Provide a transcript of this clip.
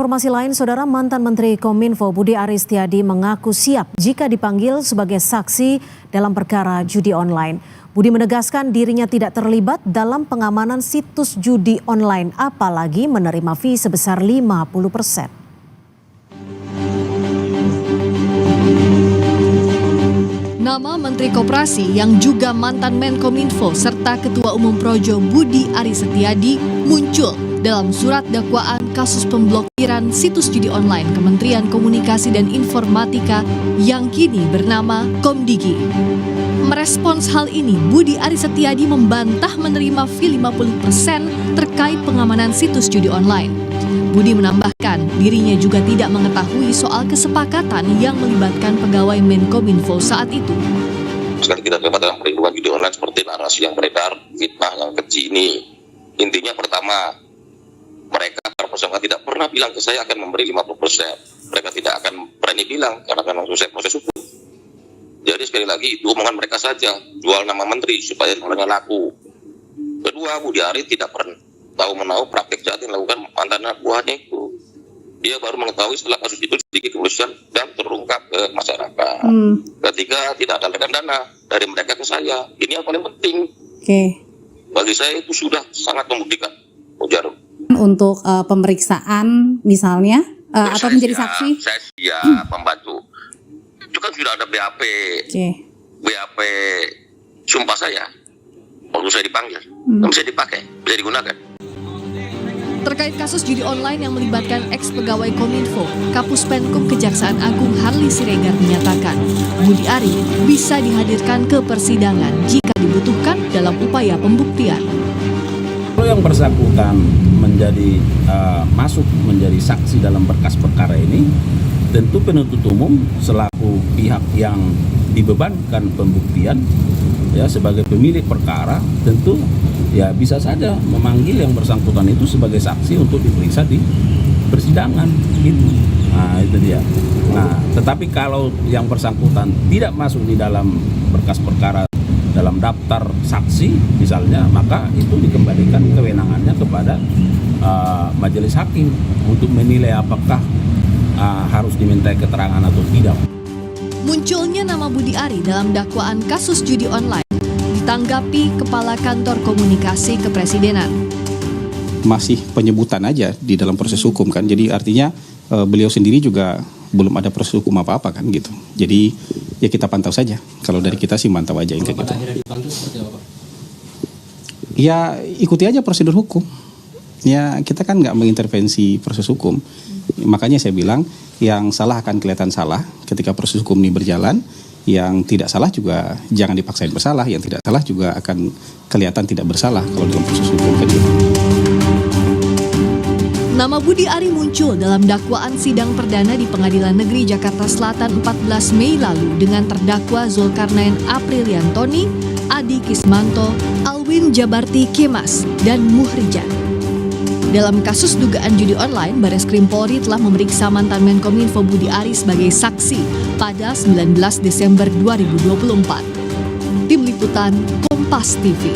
Informasi lain, Saudara, mantan Menteri Kominfo Budi Aris Setiadi mengaku siap jika dipanggil sebagai saksi dalam perkara judi online. Budi menegaskan dirinya tidak terlibat dalam pengamanan situs judi online, apalagi menerima fee sebesar 50%. Nama Menteri Koperasi yang juga mantan Menkominfo serta Ketua Umum Projo Budi Aris Setiadi muncul dalam surat dakwaan kasus pemblokiran situs judi online Kementerian Komunikasi dan Informatika yang kini bernama Komdigi. Merespons hal ini, Budi Aris Setiadi membantah menerima fee 50% terkait pengamanan situs judi online. Budi menambahkan dirinya juga tidak mengetahui soal kesepakatan yang melibatkan pegawai Menkominfo saat itu. Sekali kita terlibat dalam perlindungan judi online seperti narasi yang beredar, fitnah yang keji ini. Intinya pertama, mereka bersangkutan tidak pernah bilang ke saya akan memberi 50%. Mereka tidak akan berani bilang karena akan langsung saya proses hukum. Jadi sekali lagi itu omongan mereka saja, jual nama menteri supaya namanya laku. Kedua, Budi Aris tidak pernah tahu-menahu praktik jahat yang dilakukan mantan anak buahnya itu. Dia baru mengetahui setelah kasus itu sedikit kepolisian dan terungkap ke masyarakat. Ketiga, tidak ada aliran dana dari mereka ke saya. Ini yang paling penting. Bagi saya itu sudah sangat membuktikan. Jarum. Untuk pemeriksaan misalnya atau menjadi saksi? Saya siap membantu. Itu kan sudah ada BAP. BAP sumpah saya. Waktu saya dipanggil. Bisa dipakai, bisa digunakan. Terkait kasus judi online yang melibatkan ex-pegawai Kominfo, Kapus Penkum Kejaksaan Agung Harli Siregar menyatakan Budi Aris bisa dihadirkan ke persidangan jika dibutuhkan dalam upaya pembuktian. Kalau yang bersangkutan masuk menjadi saksi dalam berkas perkara ini, tentu penuntut umum selaku pihak yang dibebankan pembuktian ya sebagai pemilik perkara tentu ya bisa saja memanggil yang bersangkutan itu sebagai saksi untuk diperiksa di persidangan gitu. Nah, itu dia. Nah, tetapi kalau yang bersangkutan tidak masuk di dalam berkas perkara dalam daftar saksi misalnya, maka itu dikembalikan kewenangannya kepada majelis hakim untuk menilai apakah harus dimintai keterangan atau tidak. Munculnya nama Budi Aris dalam dakwaan kasus judi online ditanggapi Kepala Kantor Komunikasi Kepresidenan. Masih penyebutan aja di dalam proses hukum kan, jadi artinya beliau sendiri juga belum ada proses hukum apa-apa kan gitu. Jadi ya kita pantau saja. Kalau dari kita sih mantau aja yang kayak gitu. Ya ikuti aja prosedur hukum. Ya kita kan nggak mengintervensi proses hukum. Makanya saya bilang yang salah akan kelihatan salah ketika proses hukum ini berjalan. Yang tidak salah juga jangan dipaksain bersalah. Yang tidak salah juga akan kelihatan tidak bersalah kalau dalam proses hukum kan gitu. Nama Budi Aris muncul dalam dakwaan sidang perdana di Pengadilan Negeri Jakarta Selatan 14 Mei lalu dengan terdakwa Zulkarnain Apriliantoni, Adi Kismanto, Alwin Jabarti Kemas, dan Muhrijan. Dalam kasus dugaan judi online, Bareskrim Polri telah memeriksa mantan Menkominfo Budi Aris sebagai saksi pada 19 Desember 2024. Tim Liputan Kompas TV.